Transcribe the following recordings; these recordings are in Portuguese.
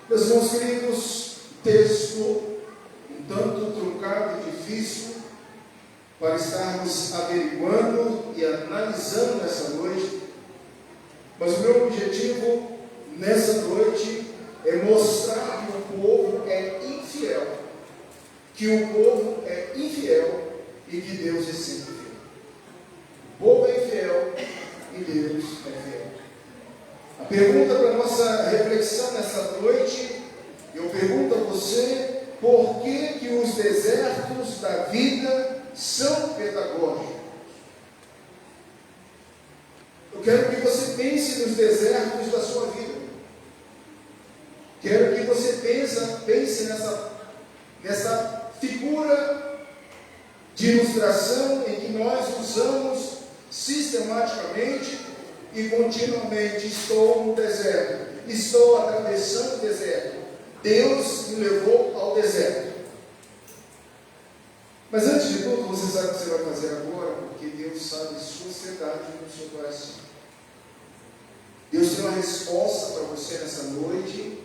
Meus irmãos queridos, texto um tanto truncado e difícil para estarmos averiguando e analisando nessa noite, mas o meu objetivo nessa noite é mostrar que o povo é infiel, e que Deus é sempre fiel. O povo é infiel e Deus é fiel. A pergunta para a nossa reflexão nessa noite, eu pergunto a você: por que os desertos da vida são pedagógicos? Eu quero que você pense nos desertos da sua vida. Quero que você pense nessa figura de ilustração em que nós usamos sistematicamente e continuamente. Estou no deserto, estou atravessando o deserto, Deus me levou ao deserto. Mas antes de tudo, você sabe o que você vai fazer agora, porque Deus sabe a sua ansiedade no seu coração. Deus tem uma resposta para você nessa noite.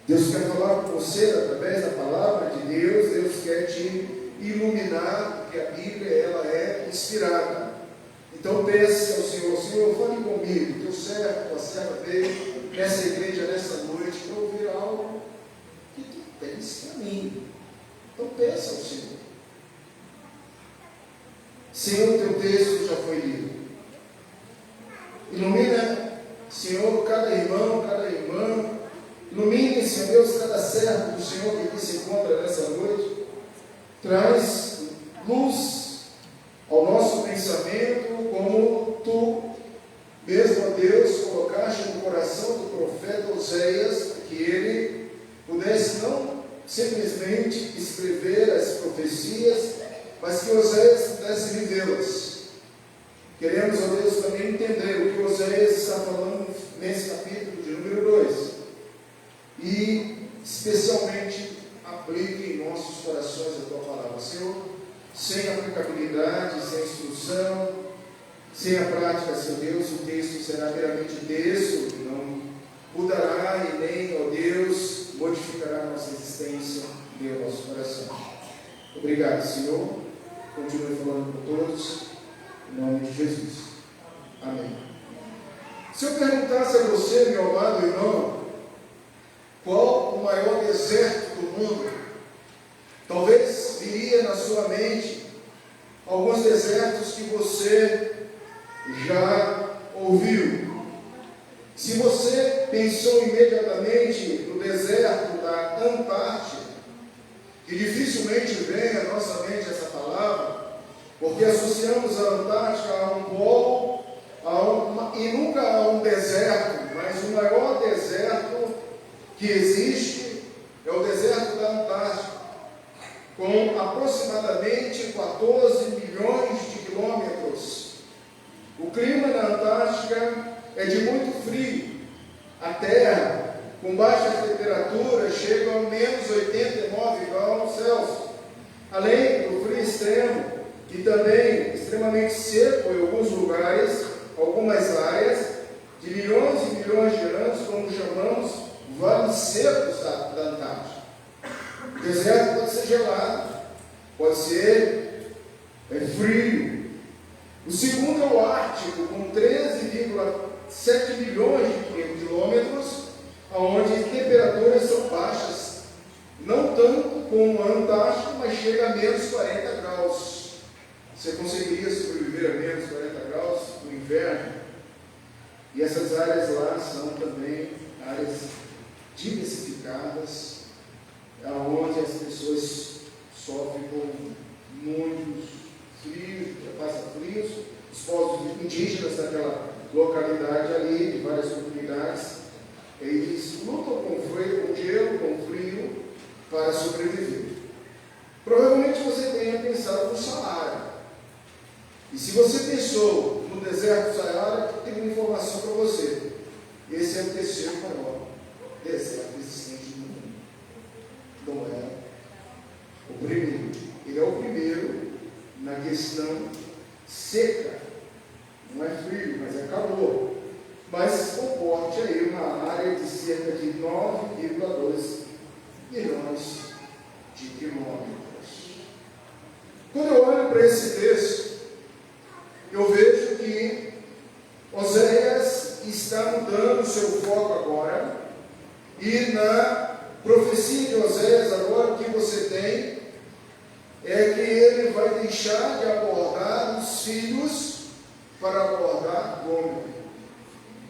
Deus quer falar com você através da palavra de Deus. Deus quer te iluminar, porque a Bíblia ela é inspirada. Então peça ao Senhor: Senhor, fale comigo, teu servo, tua serva veio nessa igreja, nessa noite, para ouvir algo que tu tens para mim. Então peça ao Senhor. Senhor, teu texto já foi lido. Ilumina, Senhor, cada irmão, cada irmã. Ilumine, Senhor Deus, cada servo do Senhor que aqui se encontra nessa noite. Traz luz ao nosso pensamento, como tu mesmo, ó Deus, colocaste no coração do profeta Oséias, que ele pudesse não simplesmente escrever as profecias, mas que Oséias pudesse vivê-las. Queremos, ó Deus, também entender o que Oséias está falando nesse capítulo de número 2, e especialmente aplique em nossos corações a tua palavra, Senhor. Sem aplicabilidade, sem instrução, sem a prática, Senhor Deus, o texto será meramente texto, não mudará e nem, ó Deus, modificará a nossa existência e o nosso coração. Obrigado, Senhor. Continue falando com todos, em nome de Jesus. Amém. Se eu perguntasse a você, meu amado irmão, qual o maior deserto do mundo, talvez viria na sua mente alguns desertos que você já ouviu. Se você pensou imediatamente no deserto da Antártida, que dificilmente vem à nossa mente essa palavra, porque associamos a Antártica a um polo, e nunca a um deserto, mas o maior deserto que existe é o deserto da Antártica, com aproximadamente 14 milhões de quilômetros. O clima na Antártica é de muito frio. A terra, com baixa temperatura, chega a menos 89 graus Celsius. Além do frio extremo, e também extremamente seco em alguns lugares, algumas áreas, de milhões e milhões de anos, como chamamos, vales secos da Antártica. O deserto pode ser gelado, pode ser frio. O segundo é o Ártico, com 13,7 milhões de quilômetros, onde as temperaturas são baixas, não tanto como a Antártica, mas chega a menos 40 graus. Você conseguiria sobreviver a menos 40 graus no inverno? E essas áreas lá são também áreas diversificadas, onde as pessoas sofrem com muitos frios, passam frios. Os povos indígenas daquela localidade ali, de várias comunidades, eles lutam com gelo, com frio, para sobreviver. Provavelmente você tenha pensado no Saara. E se você pensou no deserto do Saara, tem uma informação para você. Esse é o terceiro maior deserto existente no mundo. Não é o primeiro. Ele é o primeiro na questão seca. Não é frio, mas é calor. Mas comporte aí uma área de cerca de 9 9,2 milhões de quilômetros. Quando eu olho para esse texto, eu vejo que Oséias está mudando o seu foco agora, e na profecia de Oséias agora o que você tem é que ele vai deixar de abordar os filhos para abordar Gomer,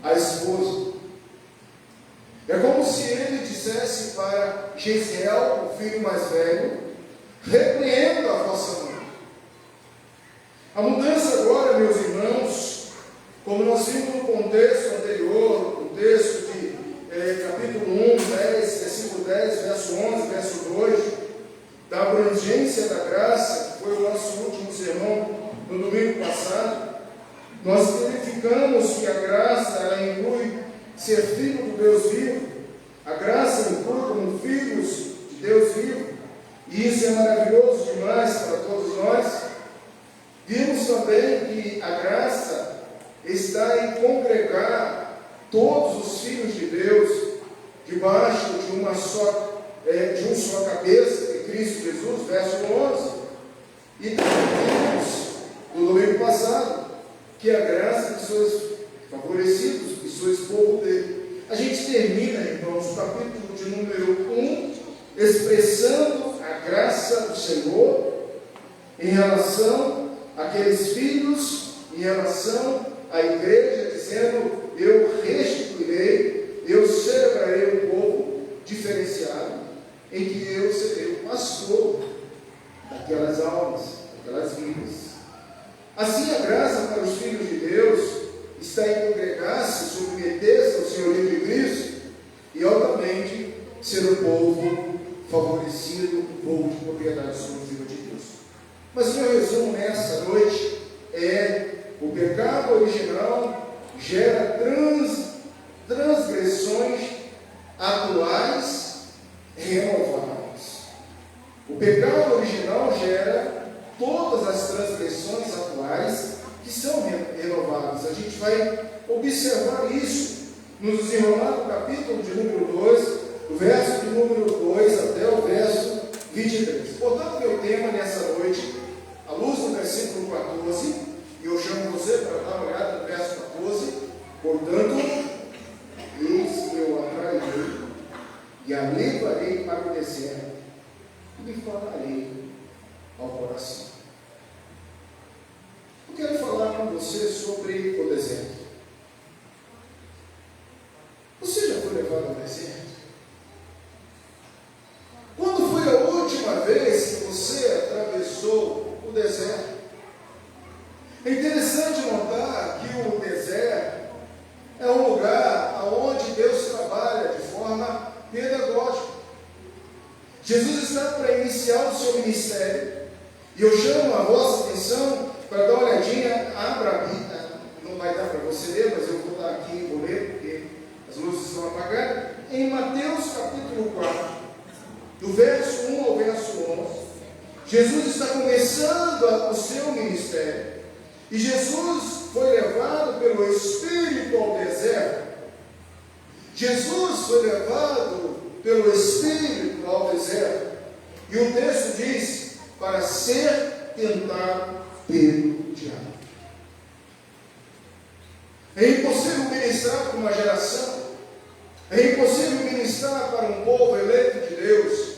a esposa. É como se ele dissesse para Jesiel, o filho mais velho: repreenda a vossa mãe. A mudança agora, meus irmãos, como nós vimos no contexto anterior, o texto de capítulo 1, 10, versículo 10, verso 11, verso 2, da abrangência da graça, que foi o nosso último sermão no domingo passado, nós verificamos que a graça, ela inclui ser filho do Deus vivo. A graça inclui como filhos de Deus vivo, e isso é maravilhoso demais para todos nós. Vimos também que a graça está em congregar todos os filhos de Deus debaixo de uma só cabeça, que é Cristo Jesus, verso 11. E também vimos no domingo passado que a graça de seus favorecidos, de seus povo dele. A gente termina, irmãos, o capítulo de número 1 expressando a graça do Senhor em relação àqueles filhos, em relação à igreja, dizendo: eu restituirei, eu celebrarei um povo diferenciado, em que eu serei o pastor daquelas almas, daquelas vidas. Assim, a graça para os filhos de Deus está em congregar-se, submeter-se ao senhorio de Cristo e, altamente, ser o povo favorecido, o povo de propriedade exclusiva de Deus. Mas o meu resumo nessa noite é: o pecado original gera transgressões atuais renováveis. O pecado original gera todas as transgressões atuais que são renováveis. A gente vai observar isso no desenrolar do capítulo de número 2, do verso de número 2 até o verso 23. Portanto, meu tema nessa noite, à luz do versículo 14, e eu chamo você para dar uma olhada no verso 14, portanto, eis que eu atrairei e a levarei para o deserto e lhe falarei ao coração. Eu quero falar com você sobre o deserto. Você já foi levado ao deserto? Quando foi a última vez que você atravessou o deserto? É interessante notar que o deserto é um lugar onde Deus trabalha de forma pedagógica. Jesus está para iniciar o seu ministério, e eu chamo a vossa atenção para dar uma olhadinha. Abra a Bíblia, não vai dar para você ler, mas eu vou dar aqui e vou ler, porque as luzes estão apagadas. Em Mateus capítulo 4, do verso 1 ao verso 11, Jesus está começando o seu ministério, e Jesus foi levado pelo Espírito ao deserto. Jesus foi levado pelo Espírito ao deserto, e o texto diz: para ser tentado pelo diabo. É impossível ministrar para uma geração, é impossível ministrar para um povo eleito de Deus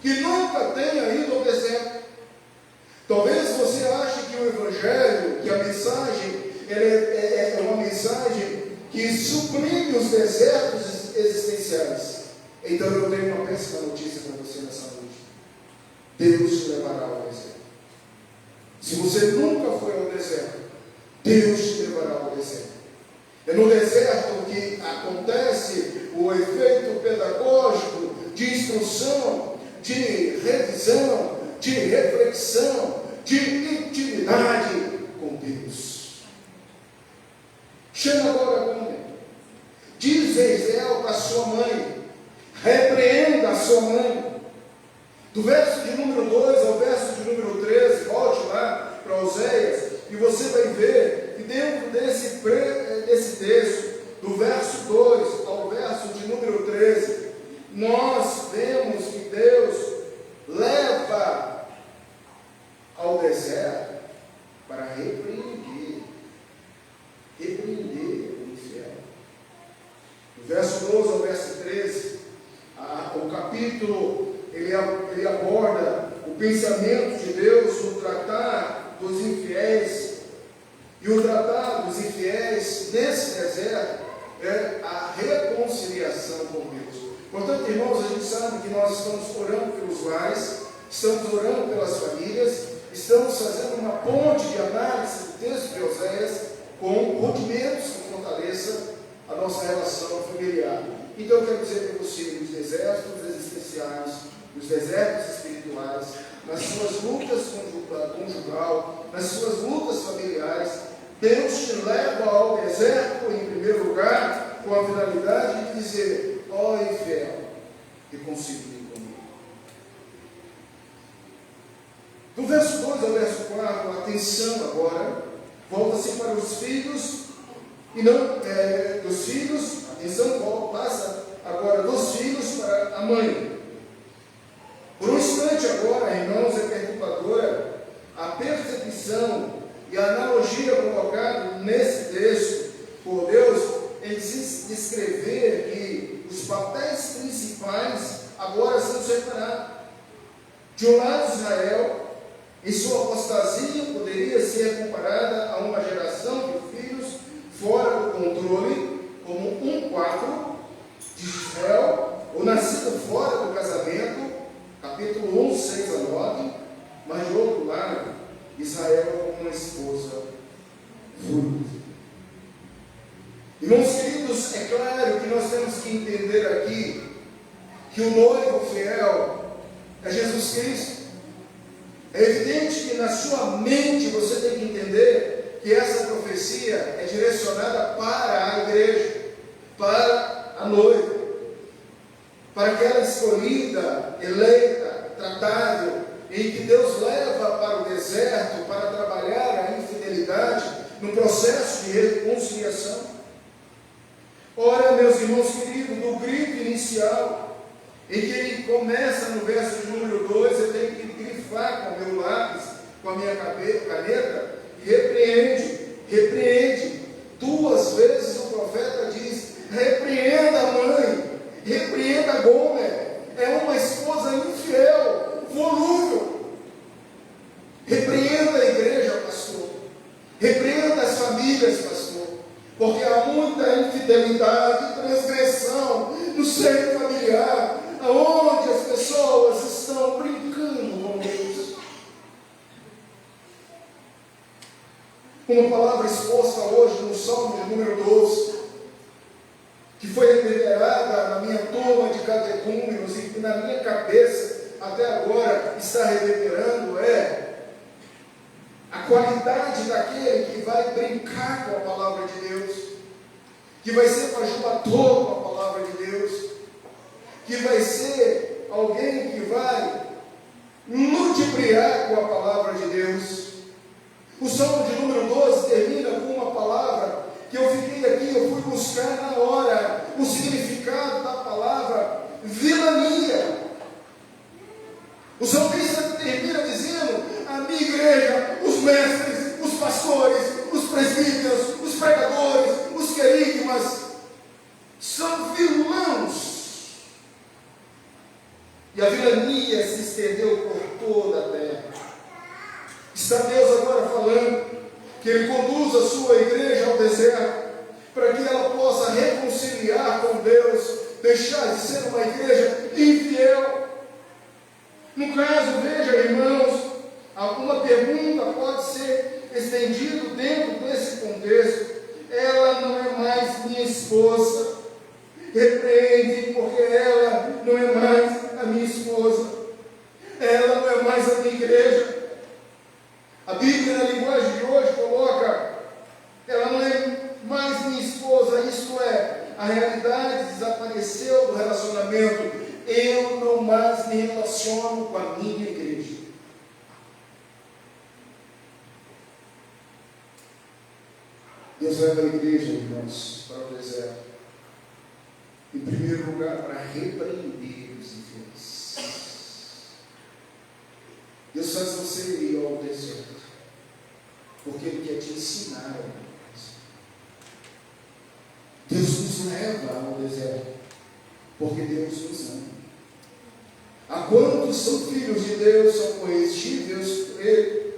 que nunca tenha ido ao deserto. Talvez você ache que o Evangelho, que a mensagem, é uma mensagem que suprime os desertos existenciais. Então eu tenho uma péssima notícia para você nessa noite: Deus te levará ao deserto. Se você nunca foi ao deserto, Deus te levará ao deserto. É no deserto que acontece o efeito pedagógico de instrução, de revisão, de reflexão, de intimidade com Deus. Chama agora Gomer. Diz Jesiel para sua mãe: repreenda a sua mãe. Do verso de número 2 ao verso de número 13, volte lá para Oséias, e você vai ver que dentro desse texto, do verso 2 ao verso de número 13, nós vemos que Deus leva ao deserto para repreender o infiel. Do verso 12 ao verso 13, o capítulo ele aborda o pensamento de Deus no tratar dos infiéis. E o tratar dos infiéis nesse deserto é a reconciliação com Deus. Portanto, irmãos, a gente sabe que nós estamos orando pelos lares, estamos orando pelas famílias, estamos fazendo uma ponte de análise do texto de Oséias com rudimentos que fortaleçam a nossa relação familiar. Então, eu quero dizer para você, os desertos existenciais, os desertos espirituais, nas suas lutas conjugal, nas suas lutas familiares, Deus te leva ao deserto, em primeiro lugar, com a finalidade de dizer: ó infiel, reconcilie comigo. Do verso 2 ao verso 4, atenção agora, volta-se para os filhos, e não dos filhos, atenção, passa agora dos filhos para a mãe. Por um instante agora, irmãos, é perturbadora a percepção e a analogia colocada nesse texto por Deus em descrever que os papéis principais agora são separados. De um lado, Israel, em sua apostasia, poderia ser comparada a uma geração de filhos fora do controle, como um quarto de Israel, ou nascido fora do casamento, capítulo 1, 6 a 9, mas de outro lado, Israel como uma esposa fúnebre. Irmãos queridos, é claro que nós temos que entender aqui que o noivo fiel é Jesus Cristo. É evidente que na sua mente você tem que entender que essa profecia é direcionada para a igreja, para a noiva, para aquela escolhida, eleita, tratável, em que Deus leva para o deserto para trabalhar a infidelidade no processo de reconciliação. Ora, meus irmãos queridos, no grito inicial, em que ele começa no verso de número 2, eu tenho que grifar com o meu lápis, com a minha caneta, repreende. Duas vezes o profeta diz: repreenda a mãe, repreenda a Gomer, é uma esposa infiel, volúvel. Repreenda a igreja, pastor. Repreenda as famílias, pastor. Porque há muita infidelidade e transgressão no seio familiar, aonde as pessoas estão brincando com Deus. Uma palavra exposta hoje no Salmo de número 12, que foi reverberada na minha turma de catecúmenos e que na minha cabeça até agora está reverberando, é a qualidade daquele que vai brincar com a palavra de Deus, que vai ser bajulador com a palavra de Deus, que vai ser alguém que vai ludibriar com a palavra de Deus. O Salmo de número 12 termina com uma palavra que eu fiquei aqui, eu fui buscar na hora o significado da palavra vilania. O salmista termina dizendo: a minha igreja, os mestres, os pastores, os presbíteros, os pregadores, os querigmas, são vilãos. E a vilania se estendeu por toda a terra. Está Deus agora falando que Ele conduz a sua igreja ao deserto, para que ela possa reconciliar com Deus, deixar de ser uma igreja infiel. No caso, veja, irmãos, alguma pergunta pode ser estendida dentro desse contexto. Ela não é mais minha esposa. Repreende, porque ela não é mais a minha esposa. Ela não é mais a minha igreja. A Bíblia, na linguagem de hoje, coloca: ela não é mais minha esposa. Isto é, a realidade desapareceu do relacionamento. Eu não mais me relaciono com a minha igreja. Deus leva a igreja, irmãos, para o deserto, em primeiro lugar, para repreender faz você ir ao deserto, porque Ele quer te ensinar alguma coisa. Deus nos leva ao deserto, porque Deus nos ama. Há quantos são filhos de Deus, são corrigíveis por Ele.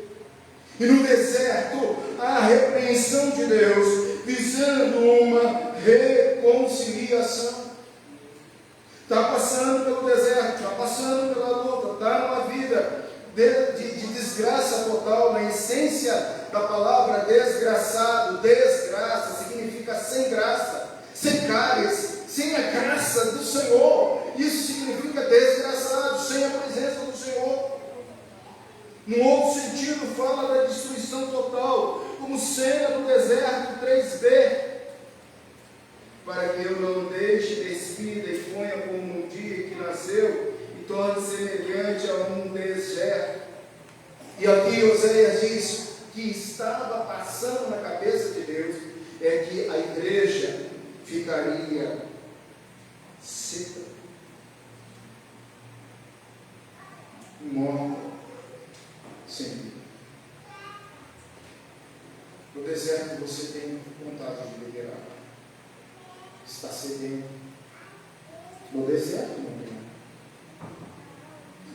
E no deserto há a repreensão de Deus, visando uma reconciliação. Está passando pelo deserto, está passando pela luta, está numa vida de desgraça total. Na essência da palavra desgraçado, desgraça, significa sem graça, sem cáries, sem a graça do Senhor. Isso significa desgraçado, sem a presença do Senhor. Num outro sentido, fala da destruição total, como cena do deserto 3b. Para que eu não deixe despida e ponha como no dia que nasceu, e torne semelhante a um deserto. E aqui Oséias diz que estava passando na cabeça de Deus, é que a igreja ficaria seca, morta, sem vida. No deserto você tem vontade de beber água. Está sedento. No deserto não tem.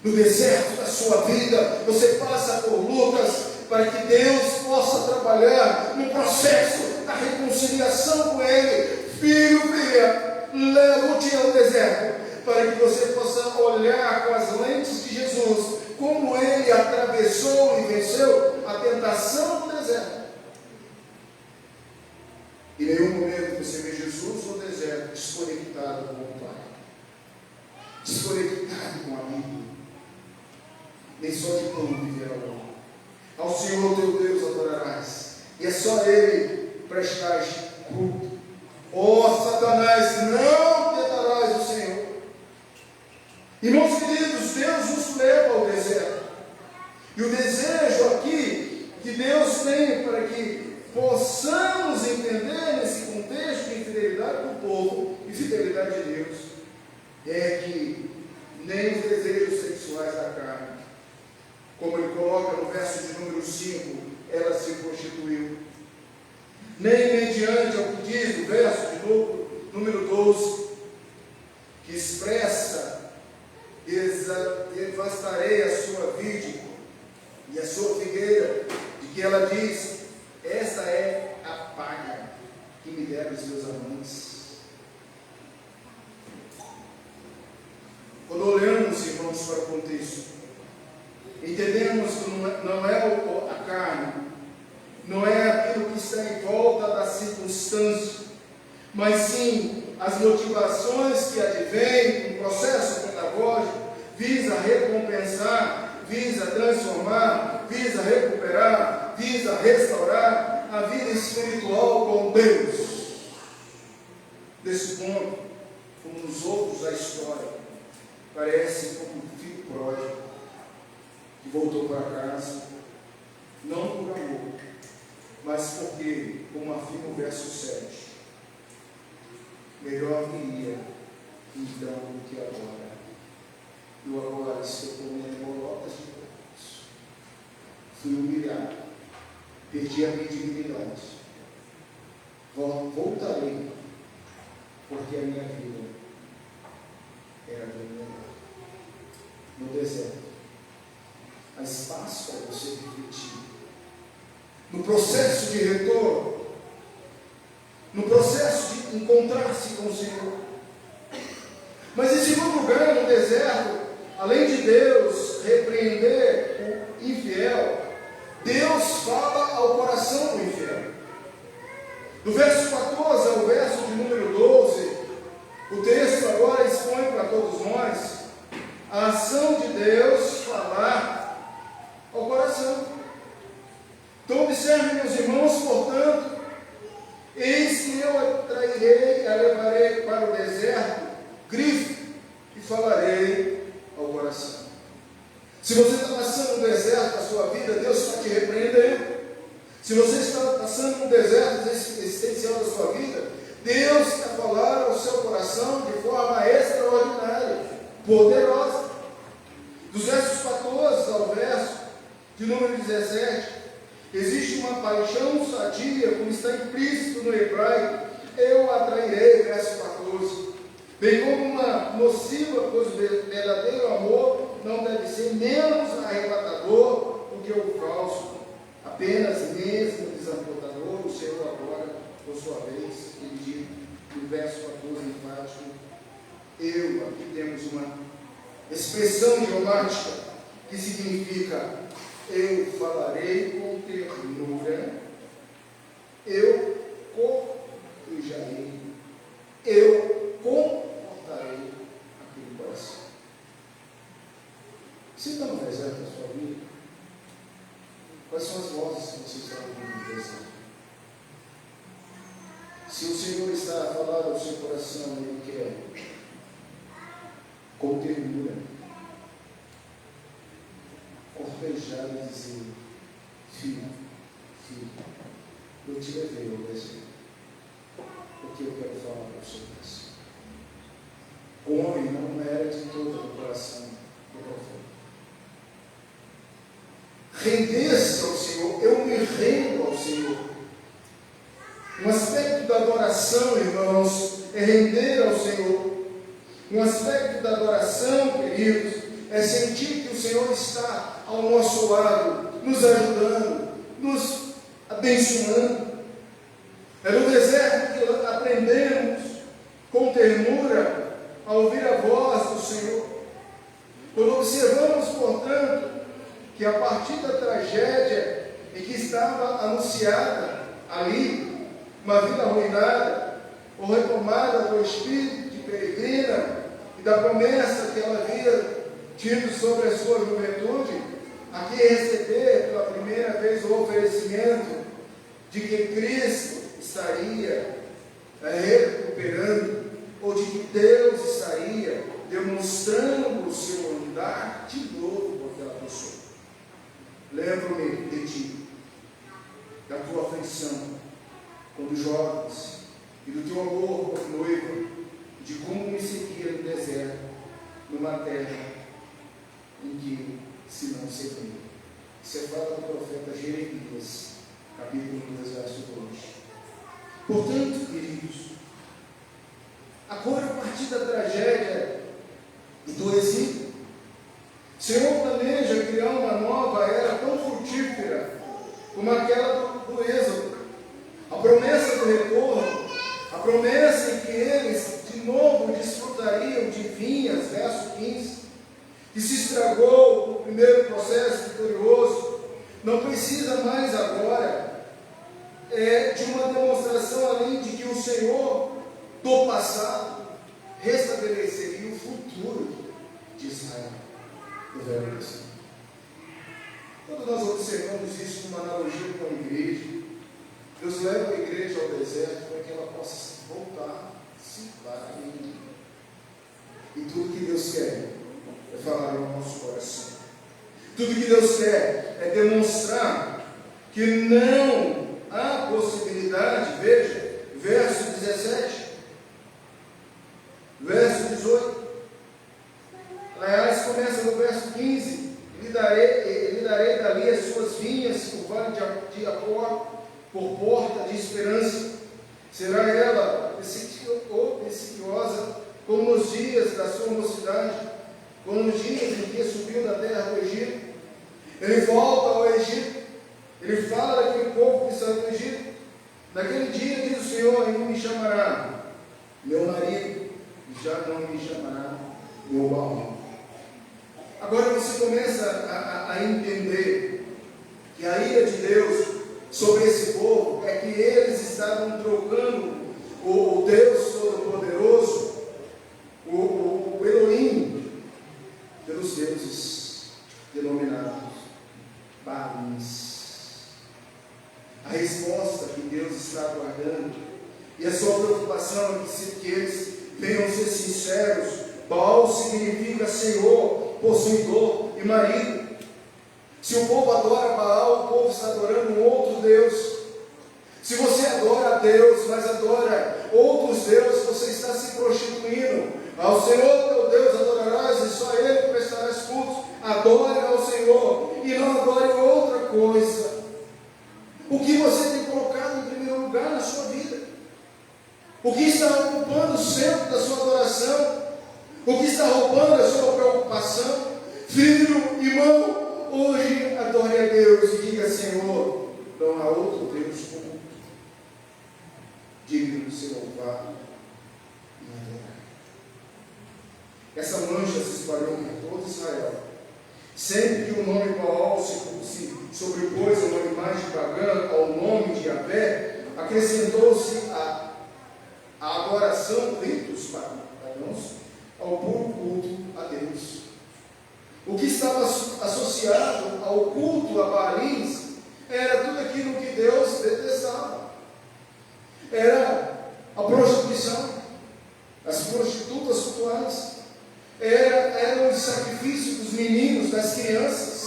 No deserto da sua vida, você passa por lutas para que Deus possa trabalhar no processo da reconciliação com Ele. Filho, filha, levo-te ao deserto, para que você possa olhar com as lentes de Jesus, como Ele atravessou e venceu a tentação do deserto. Em nenhum momento você vê Jesus no deserto desconectado com o Pai, desconectado com a Bíblia. Nem só de pão viverá o homem. Ao Senhor teu Deus adorarás, e é só Ele prestais culto. Ó Satanás, não tentarás o Senhor. Irmãos queridos, Deus nos leva ao deserto. E o desejo aqui que Deus tem para que possamos entender nesse contexto de infidelidade do povo e fidelidade de Deus, é que nem os desejos sexuais da carne, como ele coloca no verso de número 5, ela se constituiu, nem mediante ao que diz o verso de número 12, que expressa: devastarei a sua vide e a sua figueira, de que ela diz: esta é a paga que me deram os meus amantes. Quando olhamos, irmãos, para o contexto, entendemos que não é a carne, não é aquilo que está em volta da circunstância, mas sim as motivações que advêm, um processo pedagógico, visa recompensar, visa transformar, visa recuperar, visa restaurar a vida espiritual com Deus. Desse ponto, como nos outros da história, parece como um filho pródigo que voltou para casa, não por amor, mas porque, como afirma o verso 7, melhor viria então do que agora. Eu agora estou comendo bolotas de porcos. Fui humilhado, perdi a minha dignidade. Voltarei, porque a minha vida era bem melhor. No deserto, há espaço para você refletir. No processo de retorno, no processo de encontrar-se com o Senhor. Mas em segundo lugar, no deserto, além de Deus repreender o infiel, Deus fala ao coração do infiel. Do verso 14 ao verso de número 12, o texto agora expõe para todos nós a ação de Deus falar ao coração. Então observe, meus irmãos, portanto, eis que eu a levarei para o deserto, grifo, e falarei ao coração. Se você está passando um deserto na sua vida, Deus está te repreendendo. Se você está passando um deserto existencial da sua vida, Deus está falando ao seu coração de forma extraordinária, poderosa. Dos versos 14 ao verso de número 17, existe uma paixão sadia, como está implícito no hebraico, eu atrairei, verso 14. Bem como uma nociva, pois o verdadeiro amor não deve ser menos arrebatador do que o falso, apenas mesmo desamportador. O Senhor agora, por sua vez, ele diz no verso 14 enfático, eu, aqui temos uma expressão idiomática que significa eu falarei com ternura, eu corrijarei, eu confortarei aquele coração. Você está no deserto da sua vida? Quais são as vozes que você está ouvindo no deserto? Se o Senhor está a falar ao seu coração, Ele quer com ternura cortejar e dizer, filho, eu te levei ao deserto, porque eu quero falar para o seu coração. O homem não era de todo o coração do profeta. Render-se ao Senhor, eu me rendo ao Senhor. Um aspecto da adoração, irmãos, é render ao Senhor. Um aspecto da adoração, queridos, é sentir que o Senhor está ao nosso lado, nos ajudando, nos abençoando. É no deserto que aprendemos com ternura a ouvir a voz do Senhor. Quando observamos, portanto, que a partir da tragédia em que estava anunciada ali, uma vida arruinada, ou retomada do espírito de peregrina e da promessa que ela havia tido sobre a sua juventude, aqui receber pela primeira vez o oferecimento de que Cristo estaria recuperando, ou de que Deus estaria demonstrando o seu andar de novo com aquela pessoa. Lembro-me de ti, da tua afeição quando jovens, e do teu amor por noiva, e de como me seguia no deserto, numa terra em que se não servia. Isso é fala do profeta Jeremias, capítulo 2, verso 2. Portanto, queridos, agora a partir da tragédia e do exílio, o Senhor planeja criar uma nova era tão frutífera como aquela do Êxodo. A promessa do retorno, a promessa em que eles de novo desfrutariam de vinhas, verso 15, que se estragou no primeiro processo vitorioso, não precisa mais agora de uma demonstração além de que o Senhor do passado restabeleceria o futuro de Israel, do Velho Testamento. Quando nós observamos isso numa analogia com a igreja, Deus leva a igreja ao deserto para que ela possa voltar, se para em. E tudo que Deus quer é falar ao nosso coração. Tudo que Deus quer é demonstrar que não há possibilidade, veja, verso 17, verso 18. Aliás, começa no verso 15: lhe darei dali as suas vinhas, o vale de Acor, por porta de esperança. Será ela obsequiosa como nos dias da sua mocidade, como nos dias em que subiu da terra do Egito. Ele volta ao Egito, ele fala daquele povo que saiu do Egito. Naquele dia, diz o Senhor, ele me chamará meu marido, e já não me chamará meu barro. Agora você começa a entender que a ira de Deus sobre esse povo é que eles estavam trocando o Deus Todo-Poderoso, o Elohim, pelos deuses denominados Baalins. A resposta que Deus está aguardando e a sua preocupação é que eles venham ser sinceros. Baal significa Senhor, possuidor e marido. Se o povo adora Baal, o povo está adorando um outro Deus. Se você adora a Deus, mas adora outros deuses, você está se prostituindo. Ao Senhor teu Deus adorarás e só a Ele prestarás cultos. Adore ao Senhor e não adore que está roubando a sua preocupação. Filho, irmão, hoje adore a Deus e diga: Senhor, não há outro Deus como digno de ser louvado e adorado. Essa mancha se espalhou por todo Israel. Sempre que o nome Baal se sobrepôs a uma imagem pagã ao nome de Yahvé, acrescentou-se a adoração, ritos pagãos, ao puro culto a Deus. O que estava associado ao culto a Baalins era tudo aquilo que Deus detestava. Era a prostituição, as prostitutas cultuais, era o sacrifício dos meninos, das crianças,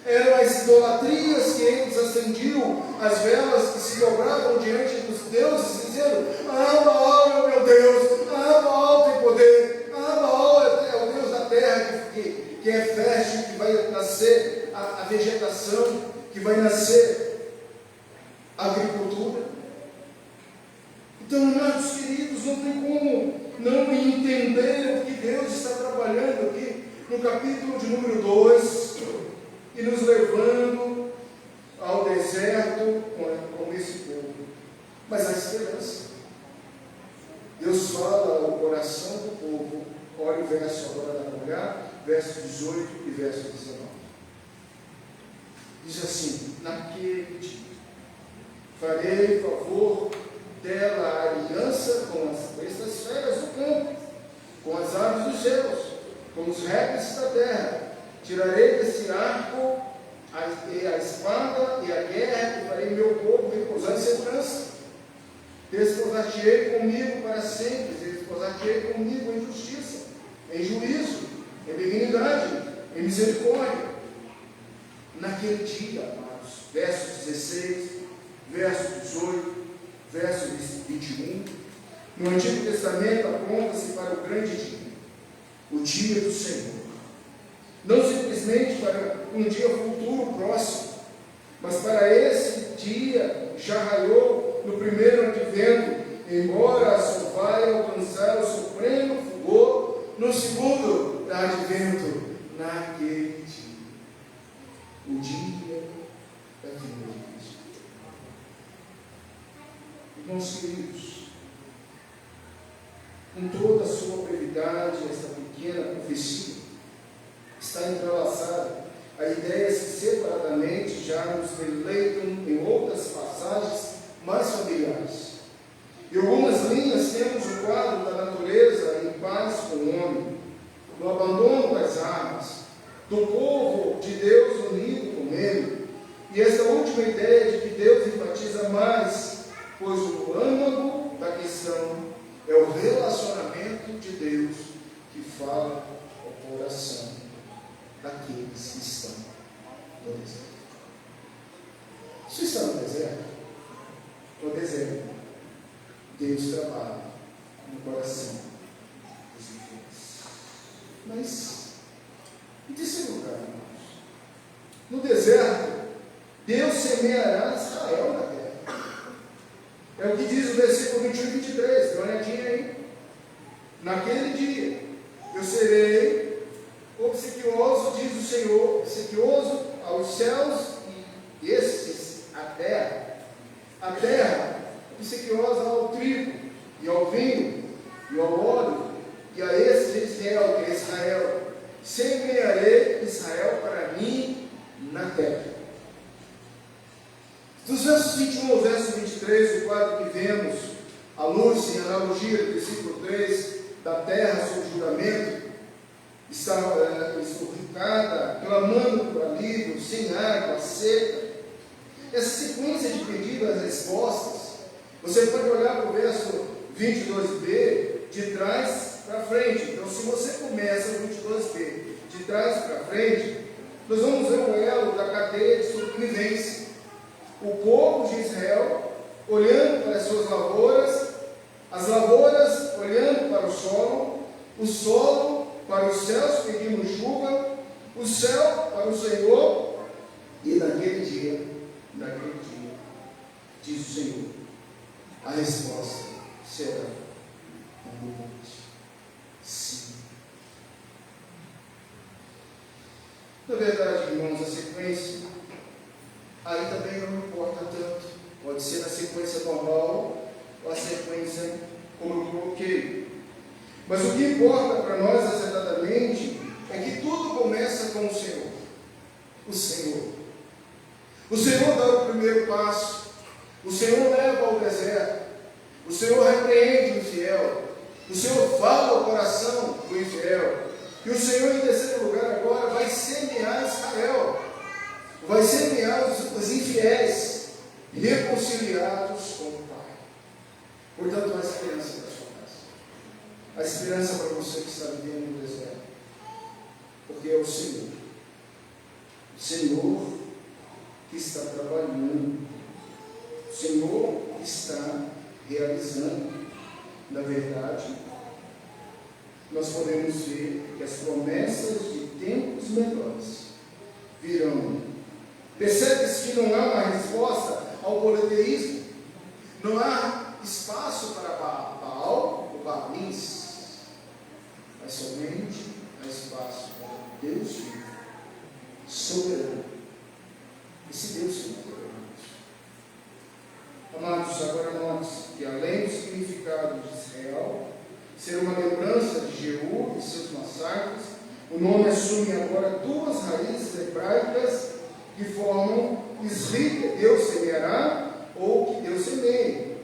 eram as idolatrias que eles acendiam, as velas que se dobravam diante dos deuses, dizendo: ah, Baal é o meu Deus, ah, Baal tem poder, ah, Baal é o Deus da terra que é fértil, que vai nascer a vegetação, que vai nascer a agricultura. Então, meus queridos, não tem como não entender o que Deus está trabalhando aqui no capítulo de número 2 e nos levando ao deserto com esse povo. Mas há esperança. Deus fala ao coração do povo. Olha o verso agora da mulher, verso 18 e verso 19. Diz assim: naquele dia farei favor dela a aliança com as bestas feras do campo, com as aves dos céus, com os répteis da terra. Tirarei desse arco a espada e a guerra, e farei meu povo repousar em segurança. Desposar-te-ei comigo para sempre, desposar-te-ei comigo em justiça, em juízo, em benignidade, em misericórdia. Naquele dia, amados, verso 16, verso 18, verso 21, no Antigo Testamento aponta-se para o grande dia, o dia do Senhor. Não simplesmente para um dia futuro próximo, mas para esse dia já raiou no primeiro advento, embora só vai alcançar o supremo fulgor no segundo advento, naquele dia, o dia da vinda de Cristo. Irmãos queridos, com toda a sua brevidade, esta pequena profecia está entrelaçada a ideias que separadamente já nos deleitam em outras passagens mais familiares. Em algumas linhas temos o quadro da natureza em paz com o homem, no abandono das armas, do povo de Deus unido com ele, e essa última ideia de que Deus enfatiza mais, pois o âmago da questão é o relacionamento de Deus que fala ao coração daqueles que estão no deserto. Você está no deserto? No deserto, Deus trabalha no coração dos infiéis. Mas, em terceiro lugar, irmãos, no deserto, Deus semeará Israel na terra. É o que diz o versículo 21 e 23, dá uma olhadinha aí. Naquele dia, eu serei obsequioso, diz o Senhor, obsequioso aos céus e estes à terra. A terra obsequiosa ao trigo e ao vinho e ao óleo, e a esse Israel, que é Israel. Semearei Israel para mim na terra. Dos versos 21 ao verso 23, o quadro que vemos, a luz em analogia do versículo 3, da terra sob juramento, está esturricada, clamando por alívio, sem água, seca. Essa sequência de pedidos e respostas, você pode olhar para o verso 22b, de trás para frente. Então, se você começa o 22b, de trás para frente, nós vamos ver o elo da cadeia de sobrevivência. O povo de Israel olhando para as suas lavouras, as lavouras olhando para o solo para os céus pedindo chuva, o céu para o Senhor, e naquele dia, diz o Senhor, a resposta será abundante. Sim, Na verdade, irmãos, a sequência aí também não importa tanto. Pode ser na sequência normal ou a sequência como eu coloquei. Mas o que importa para nós acertadamente é que tudo começa com o Senhor. O Senhor. O Senhor dá o primeiro passo. O Senhor leva ao deserto. O Senhor repreende o infiel. O Senhor fala ao coração do infiel. E o Senhor, em terceiro lugar, agora vai semear Israel. Vai semear os infiéis, reconciliados com o Pai. Portanto, há esperança para a sua casa. Há esperança para você que está vivendo no deserto. Porque é o Senhor. O Senhor que está trabalhando. O Senhor que está realizando. Na verdade, nós podemos ver que as promessas de tempos melhores virão. Percebe-se que não há uma resposta ao politeísmo. Não há espaço para Baal ou Baalins, mas somente há espaço para Deus vivo, soberano. Esse Deus soberano. Amados, agora note que além do significado de Israel ser uma lembrança de Jeú e seus massacres, o nome assume agora duas raízes hebraicas que formam Isri, que Deus semeará, ou que Deus semeia.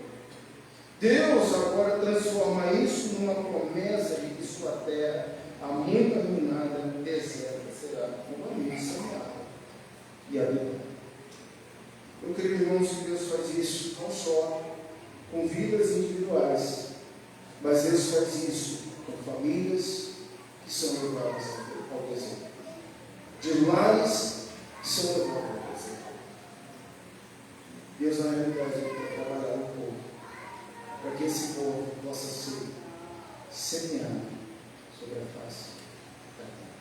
Deus agora transforma isso numa promessa de que sua terra, a muito arruinada, deserta, será novamente semeada e habitada. Eu creio, irmãos, que Deus faz isso não só com vidas individuais, mas Deus faz isso com famílias que são levadas ao deserto, de lares que são levados ao deserto. Deus, na realidade, quer trabalhar no povo, para que esse povo possa ser semeado sobre a face da terra.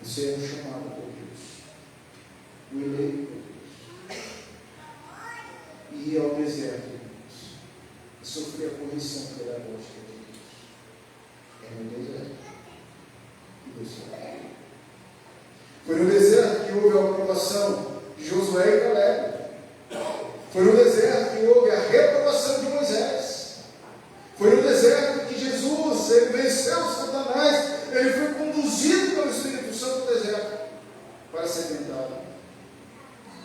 Você é um chamado por Deus, o eleito por Deus. E ir ao deserto, irmãos, e sofrer a correção pedagógica de Deus. É no deserto que Deus salva. Foi no deserto que houve a aprovação de Josué e Caleb. Foi no deserto que houve a reprovação de Moisés. Foi no deserto que Jesus, ele venceu Satanás. Ele foi conduzido pelo Espírito Santo ao deserto para ser tentado.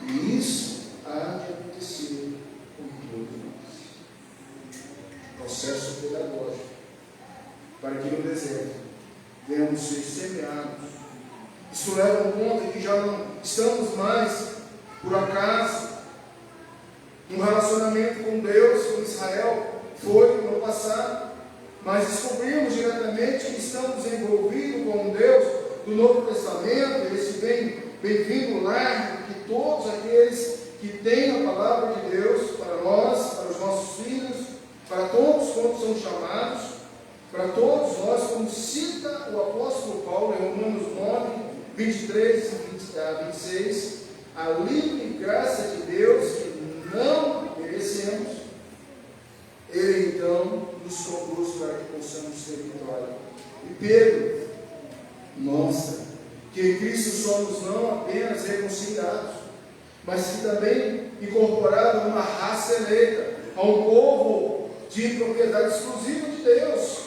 E isso há de acontecer com todos nós. Processo pedagógico, para que no deserto venhamos ser semeados. Isso leva ao ponto que já não estamos mais, por acaso, num relacionamento com Deus, com Israel, foi no passado, mas descobrimos diretamente que estamos envolvidos com um Deus do Novo Testamento, esse bem-vindo lar, que todos aqueles que têm a palavra de Deus para nós, para os nossos filhos, para todos quantos são chamados, para todos nós, como cita o apóstolo Paulo em Romanos 9, 23 a 26, a livre graça de Deus que não merecemos, Ele então nos conduz para que possamos ter vitória. E Pedro mostra que em Cristo somos não apenas reconciliados, mas que também incorporados a uma raça eleita, a um povo de propriedade exclusiva de Deus.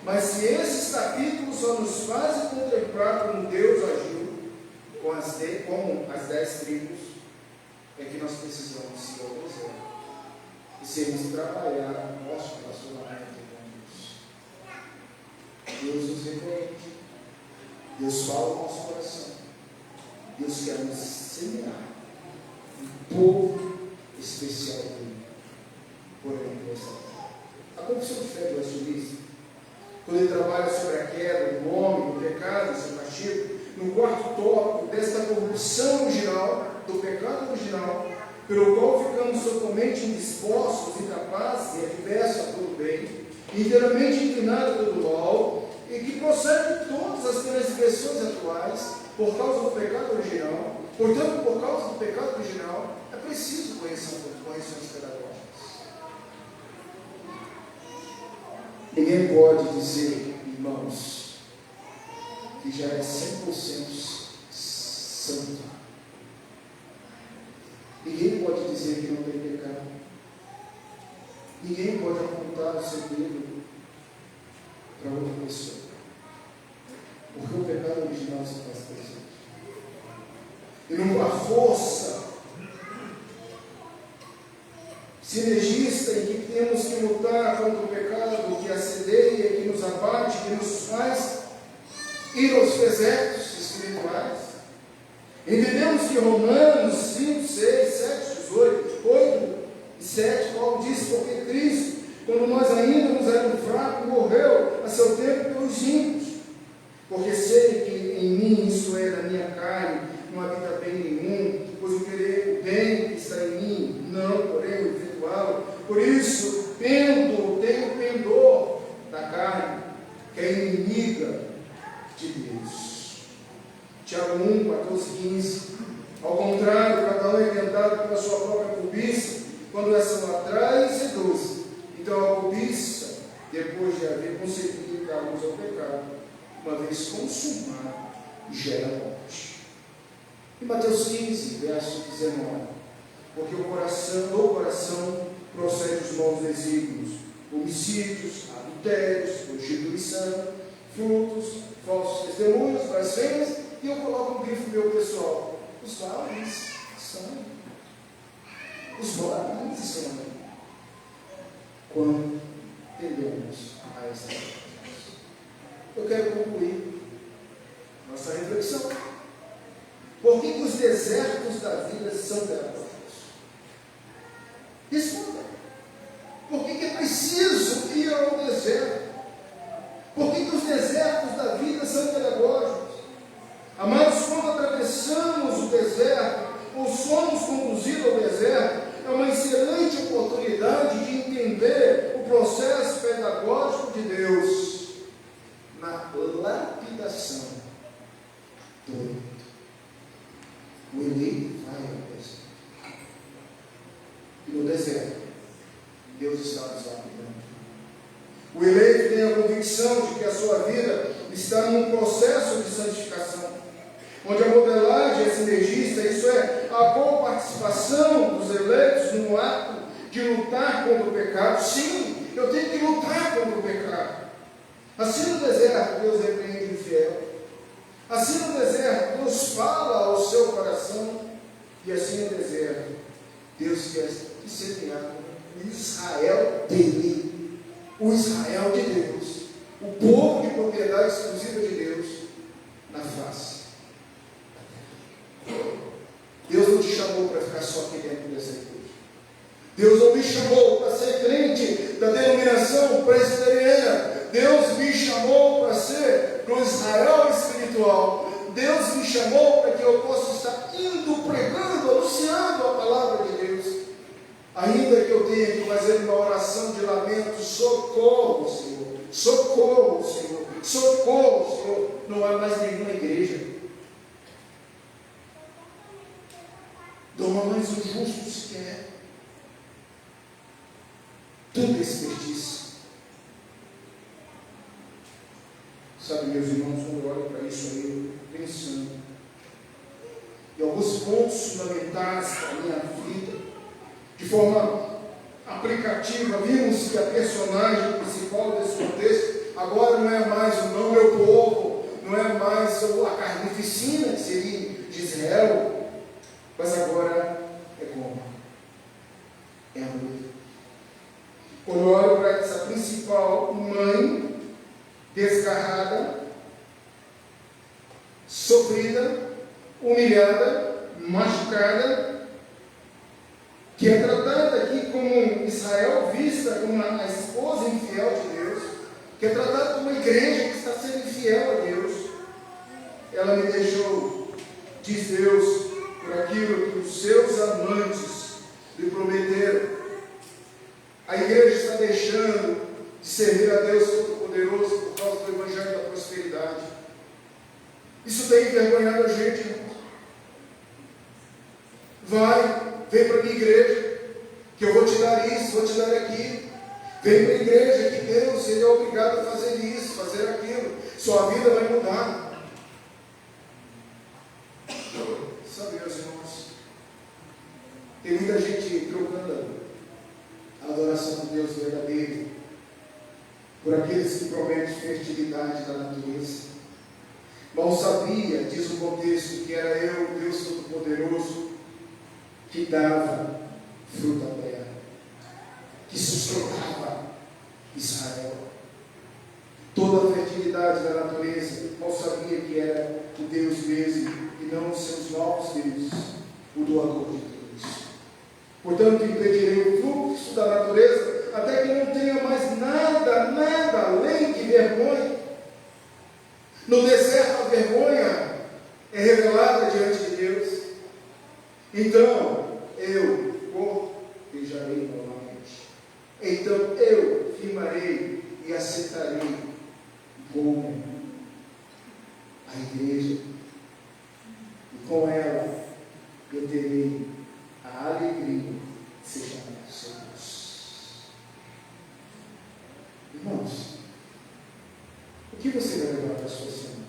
Mas se esses capítulos só nos fazem contemplar como Deus agiu com as 10 tribos, é que nós precisamos se obedecer e sermos trabalhar no nosso relacionamento com Deus. Deus nos repreende, Deus fala no nosso coração, Deus quer nos semear um povo especial dele, porém nessa terra. A confissão de fé do evangelista, quando ele trabalha sobre a queda, o homem, o pecado, o seu castigo, no quarto tópico desta corrupção original, do pecado original, pelo qual ficamos totalmente indispostos, incapazes e adversos a todo bem, inteiramente inclinados a todo mal, e que procede de todas as transgressões atuais, por causa do pecado original. Portanto, por causa do pecado original, é preciso correções pedagógicas. Ninguém pode dizer, irmãos, que já é 100% santo. Ninguém pode dizer que não tem pecado. Ninguém pode apontar o seu dedo para outra pessoa. Porque o pecado original se faz presente. E numa força sinergista em que temos que lutar contra o pecado que assedeia, que nos abate, que nos faz ir aos desertos espirituais. Entendemos que Romanos 5, 6, 7, 18, 8 e 7, Paulo diz: porque Cristo, quando nós ainda nos éramos fracos, morreu a seu tempo pelos ímpios. Porque sei que em mim, isto é, na minha carne, não habita bem nenhum, pois o querer o bem que está em mim, não, porém, o efetuá-lo. Por isso, tenho pendor da carne, que é inimiga de Deus. Tiago 1, 14, 15. Ao contrário, cada um é tentado pela sua própria cobiça, quando essa o atrai e seduz. Então a cobiça, depois de haver concebido dar luz ao pecado, uma vez consumado, gera morte. Em Mateus 15, verso 19. Porque do coração procede os maus desígnios, homicídios, adultérios, prostituição, frutos, falsos testemunhos, blasfêmias, e eu coloco um grifo meu pessoal. Os valores estão. Os valores estão. Quando tendemos a essa coisa. Eu quero concluir nossa reflexão. Por que os desertos da vida são pedagógicos? Responda. Por que é preciso ir ao deserto? Por que os desertos da vida são pedagógicos? Amados, quando atravessamos o deserto, ou somos conduzidos ao deserto, é uma excelente oportunidade de entender o processo pedagógico de Deus na lapidação do eleito. O eleito vai ao deserto. E no deserto, Deus está nos lapidando. O eleito tem a convicção de que a sua vida está num processo de santificação, onde a modelagem é sinergista, isso é, a co-participação dos eleitos no ato de lutar contra o pecado. Sim, eu tenho que lutar contra o pecado. Assim no deserto, Deus repreende o infiel. Assim no deserto, Deus fala ao seu coração. E assim no deserto, Deus quer semear o Israel dele, o Israel de Deus, o povo de propriedade exclusiva de Deus, na face. Deus não te chamou para ficar só aqui dentro dessa igreja. Deus não me chamou para ser crente da denominação presbiteriana. Deus me chamou para ser do Israel espiritual. Deus me chamou para que eu possa estar indo, pregando, anunciando a palavra de Deus. Ainda que eu tenha que fazer uma oração de lamento: socorro, Senhor, socorro, Senhor, socorro, Senhor. Não há mais nenhuma igreja. Não há mais um justo sequer. Tudo é desperdício. Sabe, meus irmãos, quando eu olho para isso aí, pensando em alguns pontos fundamentais para a minha vida, de forma aplicativa, vimos que a personagem principal desse contexto agora não é mais o não meu povo, não é mais a carnificina que seria de Israel, mas agora é como? É a noiva. Quando eu olho para essa principal mãe, desgarrada, sofrida, humilhada, machucada, que é tratada aqui como Israel, vista como a esposa infiel de Deus, que é tratada como uma igreja que está sendo infiel a Deus. Ela me deixou, diz Deus, por aquilo que os seus amantes lhe prometeram. A igreja está deixando de servir a Deus Todo-Poderoso por causa do Evangelho da Prosperidade. Isso tem envergonhado a gente, irmãos. Vem para a minha igreja, que eu vou te dar isso, vou te dar aquilo. Vem para a igreja, que Deus, Ele é obrigado a fazer isso, fazer aquilo. Sua vida vai mudar. fertilidade da natureza. Mal sabia, diz o contexto, que era eu, Deus Todo-Poderoso, que dava fruta à terra, que sustentava Israel. Toda a fertilidade da natureza, mal sabia que era o Deus mesmo, e não os seus novos deuses, o doador de tudo isso. Portanto, impedirei o fluxo da natureza, até que não tenha mais nada além de vergonha. No deserto, a vergonha é revelada diante de Deus. Então, eu cortejarei novamente. Então, eu firmarei e aceitarei como a igreja. E com ela, eu terei a alegria de ser chamado Deus. Irmãos, o que você vai levar para a sua semana?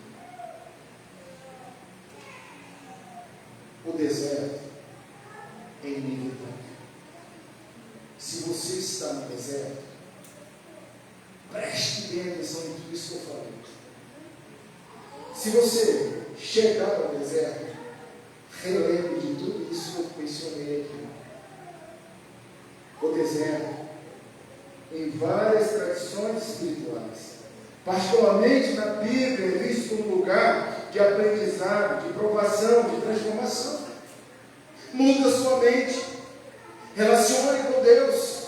O deserto é inevitável. Se você está no deserto, preste bem atenção em tudo isso que eu falei. Se você chegar ao deserto, relembre de tudo isso que eu mencionei aqui. O deserto, em várias tradições espirituais, particularmente na Bíblia, é visto como lugar de aprendizado, de provação, de transformação. Muda sua mente, relacione com Deus.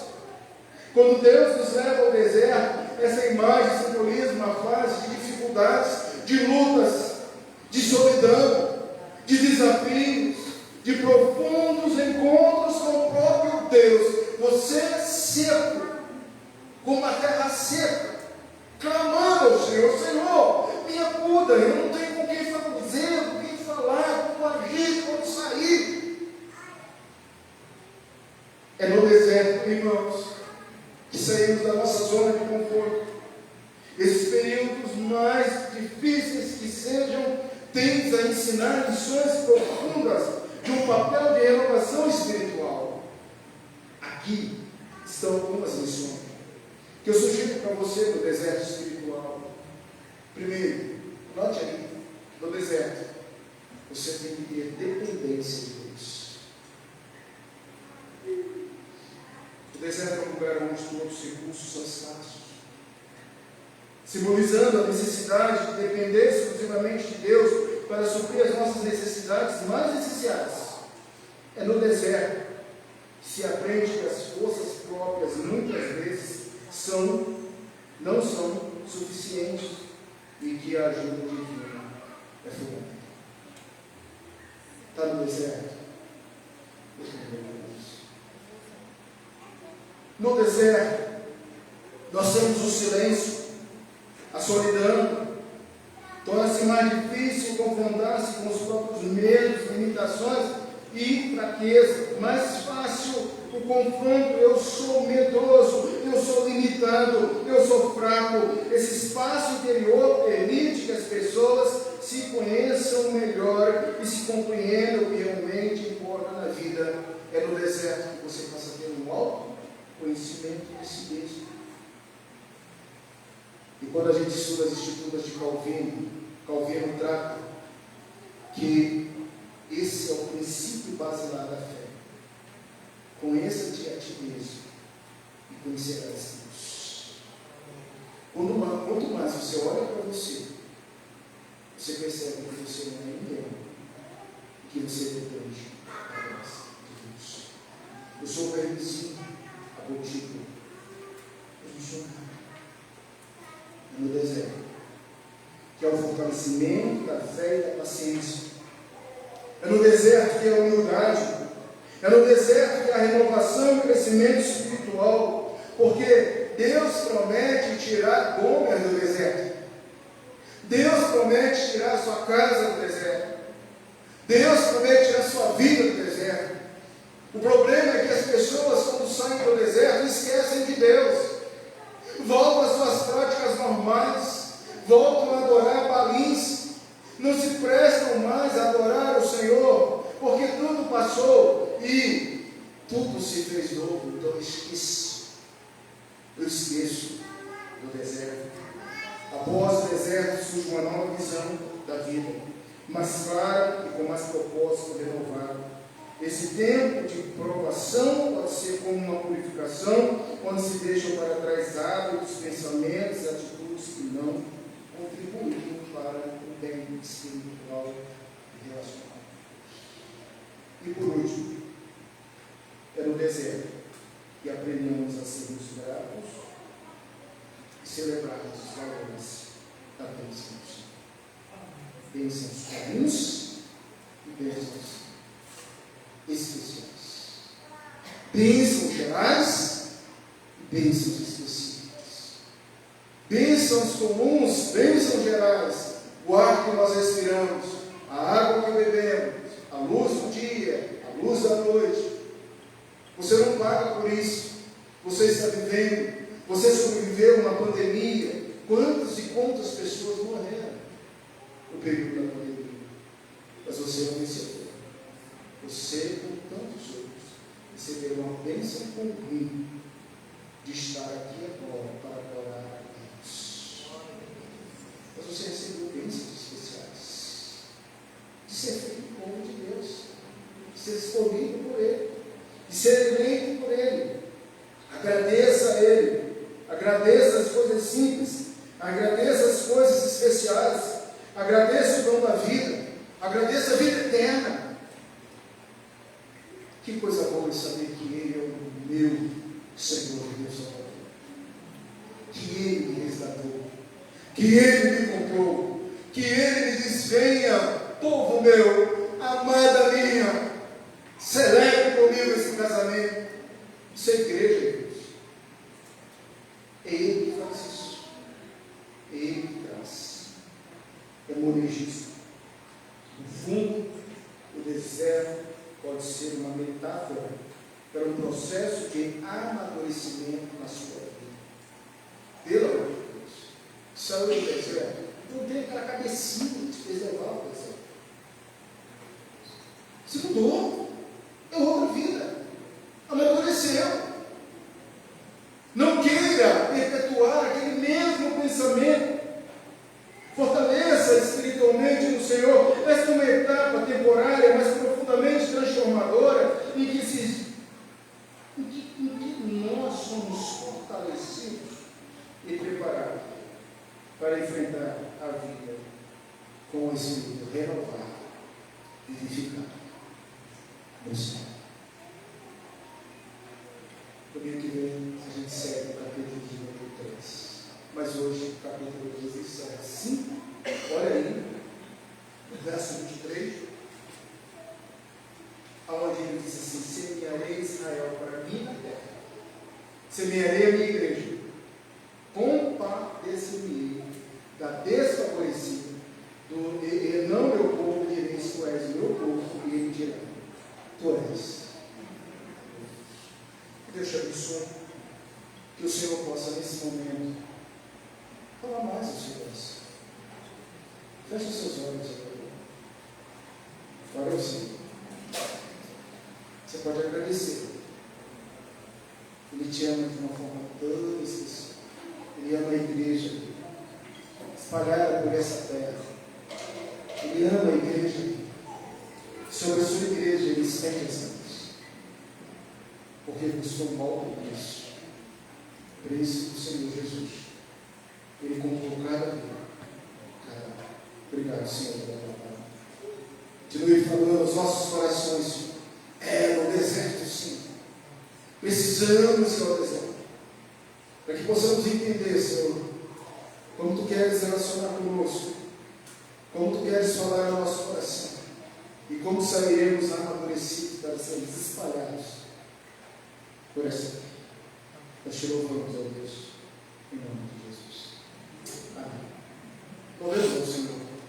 Quando Deus nos leva ao deserto, essa imagem simboliza uma fase de dificuldades, de lutas, de solidão, de desafios, de profundos encontros com o próprio Deus. Você é seco, como a terra seca, clamando ao Senhor: Senhor, me acuda, eu não tenho com quem dizer, com quem falar, como agir, como sair. É no deserto, irmãos, que saímos da nossa zona de conforto. Esses períodos mais difíceis que sejam, tendem a ensinar lições profundas de um papel de renovação espiritual. Aqui estão algumas lições que eu sugiro para você no deserto espiritual. Primeiro, note aí, no deserto, você tem que ter dependência de Deus. O deserto é um lugar onde todos os recursos são escassos, simbolizando a necessidade de depender exclusivamente de Deus para suprir as nossas necessidades mais essenciais. É no deserto que se aprende que as forças próprias muitas vezes não são suficientes e que a ajuda divina é fundamental. Está no deserto? No deserto, nós temos o silêncio, a solidão. Torna-se mais difícil confrontar-se com os próprios medos, limitações e fraqueza. Mais fácil o confronto: eu sou medroso, eu sou limitado, eu sou fraco. Esse espaço interior permite que as pessoas se conheçam melhor e se compreendam o que realmente importa na vida. É no deserto que você passa a ter um autoconhecimento de si mesmo. E quando a gente estuda as Escrituras de Calvino trata que esse é o princípio basilar da fé. Conheça-te a ti mesmo e conhecerás Deus. Quanto mais você olha para você, você percebe que você não é ninguém, que você depende da graça de Deus. Eu sou o vermezinho, a gotícula. Eu não sou nada. É no deserto que é o fortalecimento da fé e da paciência. É no deserto que é a humildade. É no deserto que é a renovação e o crescimento espiritual. Porque Deus promete tirar Gomer do deserto. Deus promete tirar a sua casa do deserto. Deus promete tirar a sua vida do deserto. O problema é que as pessoas, quando saem do deserto, esquecem de Deus. Voltam às suas práticas normais. Voltam a adorar Balins. Não se prestam mais a adorar o Senhor, porque tudo passou e tudo se fez novo. Então eu esqueço do deserto. Após o deserto surge uma nova visão da vida, mais clara e com mais propósito renovado. Esse tempo de provação pode ser como uma purificação, onde se deixam para trás hábitos, pensamentos, atitudes que não contribuem para o bem espiritual e relacional. E por último, é no deserto que aprendemos a sermos gratos e celebrarmos os valores da bênção do Senhor. Bênçãos comuns e bênçãos especiais. Bênçãos gerais e bênçãos específicas. Bênçãos comuns, bênçãos gerais, o ar que nós respiramos, a água que bebemos, a luz do dia, a luz da noite. Você não paga por isso. Você está vivendo. Você sobreviveu a uma pandemia. Quantas e quantas pessoas morreram no período da pandemia? Mas você não venceu. Você, como tantos outros, recebeu uma bênção comum de estar aqui agora para adorar a Deus. Mas você recebeu bênçãos especiais de ser feito povo de Deus, de ser escolhido por Ele, de ser eleito por Ele. Agradeça a Ele, agradeça as coisas simples, agradeça as coisas especiais, agradeça o dom da vida, agradeça a vida eterna. Que coisa boa saber que Ele é o meu Senhor e Deus Salvador, que Ele me resgatou, que Ele me comprou, que Ele me diz: venha, povo meu, amada minha, celebre comigo esse casamento. Isso é igreja, Deus. É Ele que faz isso. É Ele que traz. É monegismo. No fundo, o deserto pode ser uma metáfora para um processo de amadurecimento na sua vida. Pelo amor de Deus. Saiu do deserto. Não tem aquela cabecinha que te fez levar ao deserto. Se mudou. É outra vida. Amadureceu. Não queira perpetuar aquele mesmo pensamento. Fortaleça espiritualmente no Senhor. Esta é uma etapa temporária, mas profundamente transformadora, em que nós somos fortalecidos e preparados para enfrentar a vida com o espírito renovado, vivificado no Senhor. Domingo que vem a gente segue o capítulo de número 3. Mas hoje, o capítulo 2 encerra 5. Olha aí, no verso 23, onde ele diz assim: semearei Israel para mim na terra, semearei a minha igreja, compadecer-me da desfavorecida, e não meu povo, direis: tu és meu povo, e ele dirá: tu és. Deus te abençoe, que o Senhor possa nesse momento falar mais ao seu coração. Feche os seus olhos agora. Fale ao Senhor. Você pode agradecer. Ele te ama de uma forma tão especial. Ele ama a igreja espalhada por essa terra. Ele ama a igreja. Sobre a sua igreja, ele estende as mãos. Porque custou um alto preço. Preço do Senhor Jesus. Ele comprou cada vida. Obrigado, Senhor, pela tua palavra. Continue falando aos nossos corações, Senhor. É no deserto, sim. Precisamos ir ao deserto. Para que possamos entender, Senhor, como tu queres relacionar conosco, como tu queres falar ao nosso coração, e como sairemos amadurecidos para sermos espalhados por essa terra. Nós te louvamos, ó Deus, em nome de